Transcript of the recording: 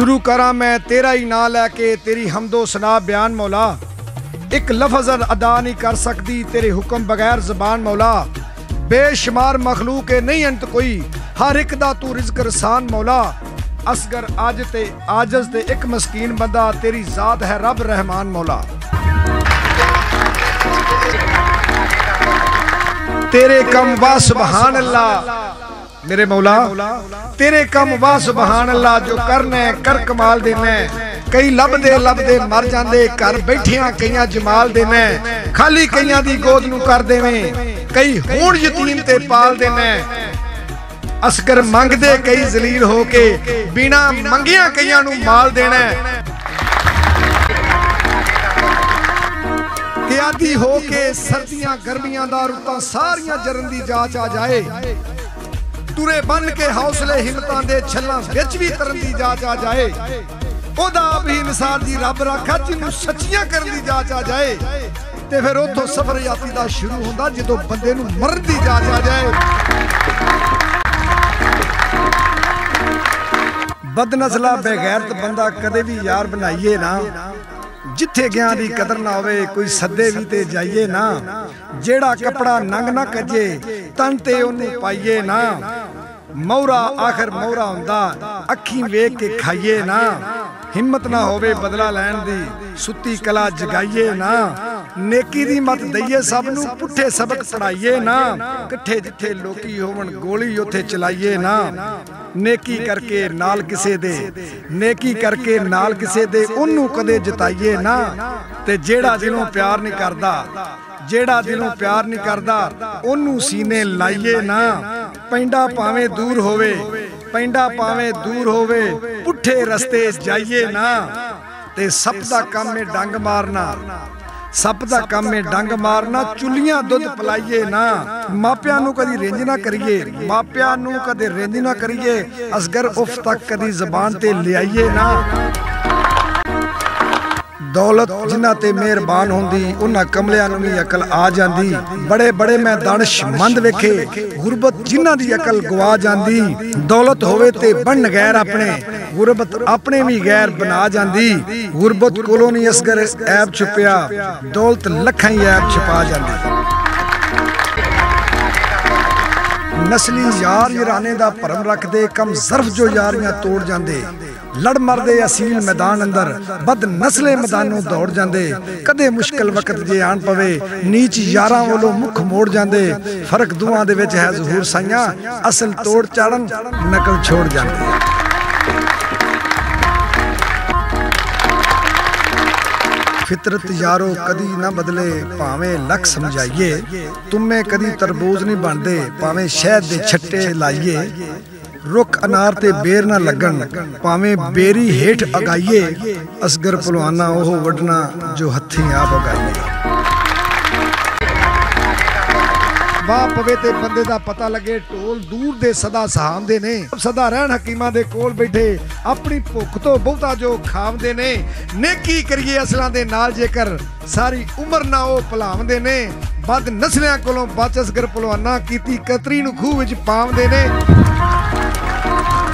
शुरू करा मैं तेरा ही ना लैके तेरी हमदो सना बयान मौला। एक लफज अदा नहीं कर सकती तेरे हुक्म बगैर ज़बान मौला। बेशुमार मखलूक नहीं अंत कोई, हर एक दा तू रिज़्क रसान मौला। असगर आजज ते एक मस्कीन बंदा, तेरी ज़ात है रब रहमान मौला। तेरे कम वा सुबहान अल्लाह मेरे मौला, तेरे कम वा सुबहान अल्लाह। जो करने कर कमाल देने, कई लभदे मर जांदे, घर बैठियां कईयां जमाल देने। खाली कईयां दी गोद नूं कर देवें, कई होण यतीम ते पाल देने। असगर मंगदे कई जलील होके, बिना मंगिया कईयां नूं माल देना। आदि होके सर्दियां गर्मियां दा रुतां सारियां जरन दी जाच आ जाए। तुरे बन के हौसले हिम्मतां दे छल्लां विच भी तरन दी जाच आ जाए। ओदा भी निसार दी रब रखा जिन्नू सच्चियां करन दी जाच आ जाए। ते फिर उथों सफर यात्री दा शुरू हुंदा जदों बंदे नूं मरन दी जाच आ जाए। बदनस्ला बेगैरत बंदा कदे भी यार बनाइए ना। जिथे गया दी कदर ना होवे, कोई सदे भी ते जाइए ना। जेड़ा कपड़ा नंग ना कजे, तन ते ओनू पाइए ना। मौरा आखिर मौरा हुंदा, अखी वेख के खाइए ना। हिम्मत ना होवे बदला लैण दी, सुती कला जगाइए ना। नेकी दी मत दईए सबनू, पुठे सबक पढ़ाइए ना। कट्ठे जिथे लोकी होवन गोली उथे चलाइए ना। नेकी करके नाल किसे दे, नेकी करके नाल किसे दे, ओनू कदे जिताइए ना। ते जेड़ा दिलों प्यार नहीं करदा, जेड़ा दिलों प्यार नहीं करदा, ओनू सीने लाइए ना। पैंडा पावे दूर होवे, पैंडा पावे दूर होवे, पुठे रस्ते जाइए ना। ते सब दा काम में डंग मारना, सब दा काम में डंग मारना। चुलियां दुध पिलाइए ना। मापियां नू कदी रेंज ना करिए, मापियां नू कदे रेंज ना करिए। असगर उफ तक कदी जबान ते ले आइए ना। दौलत जिन्हां ते मेहरबान होंदी, उन्हां कमलियां नू भी अकल आ जांदी। बड़े बड़े मैं दानिशमंद वेखे, गुरबत जिन्हां दी अकल गवा जांदी। दौलत होवे ते बन गैर अपने, गुरबत अपने भी गैर बना जांदी। गुरबत कोलों नहीं असगर ऐब छुपिया, दौलत लखां ही ऐब छुपा जांदी। नस्ली यार याराने दा भरम रखदे, कम ज़र्फ जो यारियां तोड़ जांदे। लड़ मरदे असील मैदान अंदर, बद नस्ले मैदानों दौड़ जांदे। कदे मुश्किल वक्त जे आन पवे, नीच यारां वालों मुख मोड़ जांदे। फर्क दुआं दे विच है ज़हूर साइयां, असल तोड़ चाड़न नकल छोड़ जांदे। फितरत यारो कदी ना बदले, भावें लख समझाइए। तुम्हें कदी तरबूज नहीं बनते, भावें शहद दे छट्टे लाइए। रुख अनार ते बेर ना लगन, भावें बेरी हेठ अगाइए। असगर पलवाना ओह वडना, जो हथी आप उगाइए। वाह पवे ते बंदे दा पता लगे, ढोल दूर दे सदा सहांदे ने। सदा रहन हकीमां दे कोल बैठे, अपनी भुख तो बहुता जो खावदे ने। नेकी करिए असलां दे नाल जेकर, सारी उम्र ना ओ भुलावदे ने। बद नस्लियां कोलों बच असगर पलवाना, कीती कतरी नूं खूह विच पावदे ने।